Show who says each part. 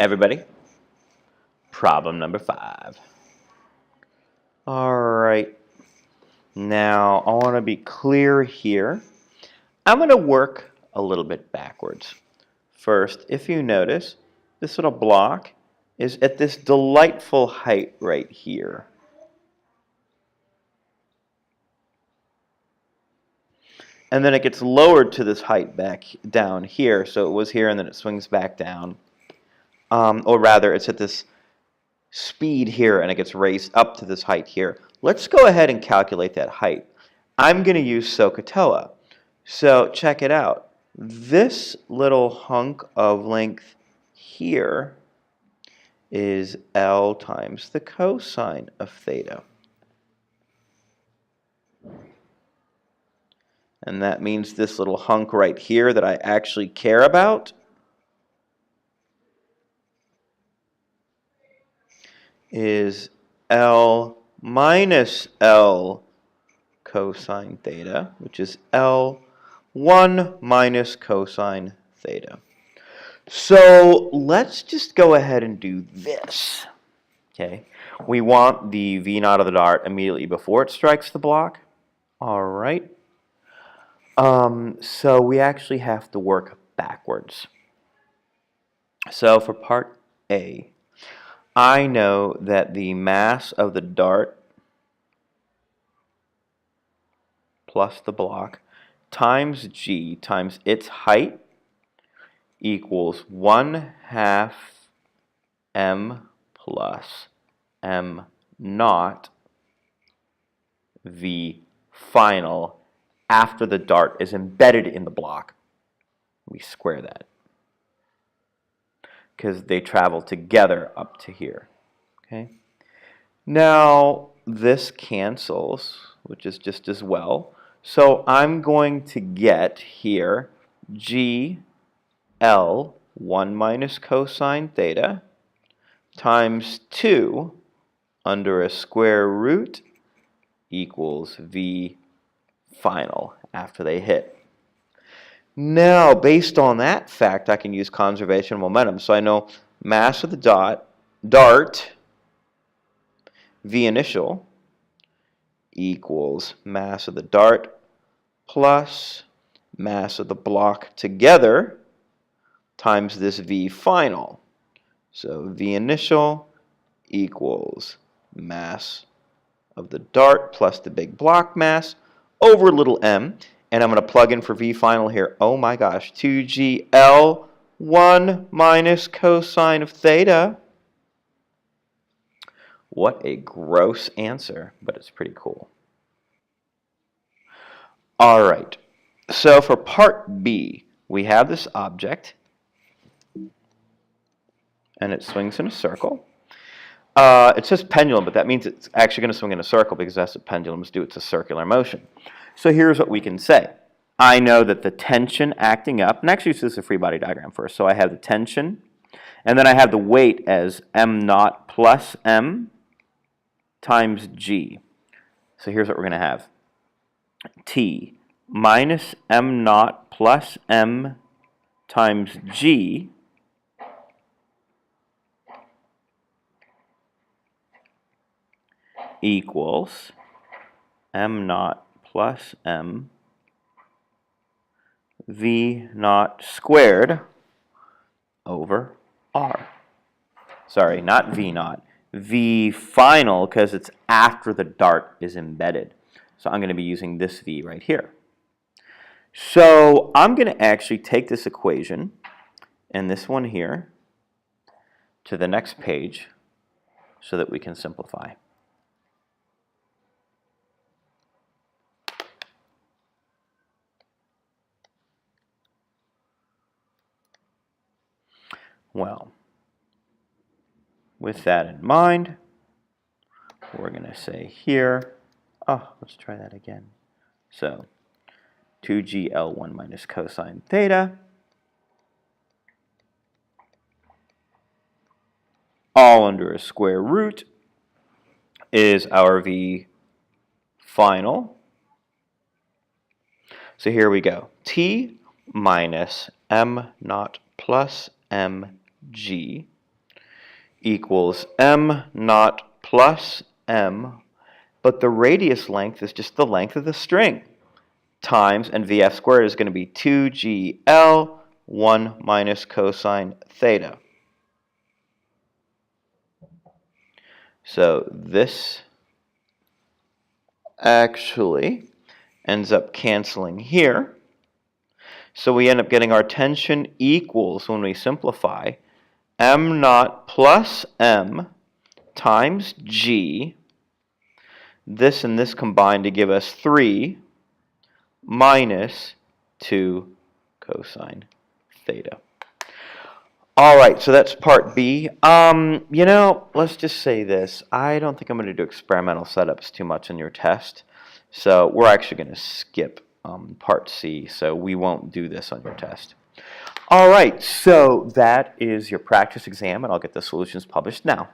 Speaker 1: Everybody, problem number 5. All right, now I want to be clear here. I'm going to work a little bit backwards. First, if you notice, this little block is at this delightful height right here. And then it gets lowered to this height back down here. So it was here and then it swings back down. Or rather, it's at this speed here and it gets raised up to this height here. Let's go ahead and calculate that height. I'm going to use SOHCAHTOA. So check it out. This little hunk of length here is L times the cosine of theta. And that means this little hunk right here that I actually care about is L minus L cosine theta, which is L1 minus cosine theta. So let's just go ahead and do this. Okay, we want the V naught of the dart immediately before it strikes the block. All right. So we actually have to work backwards. So for part A, I know that the mass of the dart plus the block times g times its height equals 1/2 m plus m naught v final after the dart is embedded in the block. We square that because they travel together up to here. Okay. Now this cancels, which is just as well. So I'm going to get here g L 1 minus cosine theta times 2 under a square root equals v final after they hit. Now, based on that fact, I can use conservation of momentum. So I know mass of the dart, v initial, equals mass of the dart plus mass of the block together times this v final. So v initial equals mass of the dart plus the big block mass over little m. And I'm going to plug in for v final here. Oh my gosh, 2gl 1 minus cosine of theta. What a gross answer, but it's pretty cool. All right, so for part B, we have this object, and it swings in a circle. It says pendulum, but that means it's actually going to swing in a circle because that's what pendulums do. It's a circular motion. So here's what we can say. I know that the tension acting up, and actually this is a free body diagram first. So I have the tension, and then I have the weight as m naught plus m times g. So here's what we're going to have. T minus m naught plus m times g equals m naught plus m v naught squared over r. Sorry, not v naught. V final, because it's after the dart is embedded. So I'm going to be using this v right here. So I'm going to actually take this equation and this one here to the next page so that we can simplify. Well, with that in mind, we're going to say here, let's try that again. So 2gl1 minus cosine theta, all under a square root, is our v final. So here we go. T minus m naught plus mg equals m naught plus m, but the radius length is just the length of the string, times, and VF squared is going to be 2GL, 1 minus cosine theta. So this actually ends up canceling here. So we end up getting our tension equals, when we simplify, m naught plus m times g. This and this combine to give us 3 minus 2 cosine theta. All right, so that's part B. Let's just say this. I don't think I'm going to do experimental setups too much on your test. So we're actually going to skip part C, so we won't do this on your test. All right, so that is your practice exam, and I'll get the solutions published now.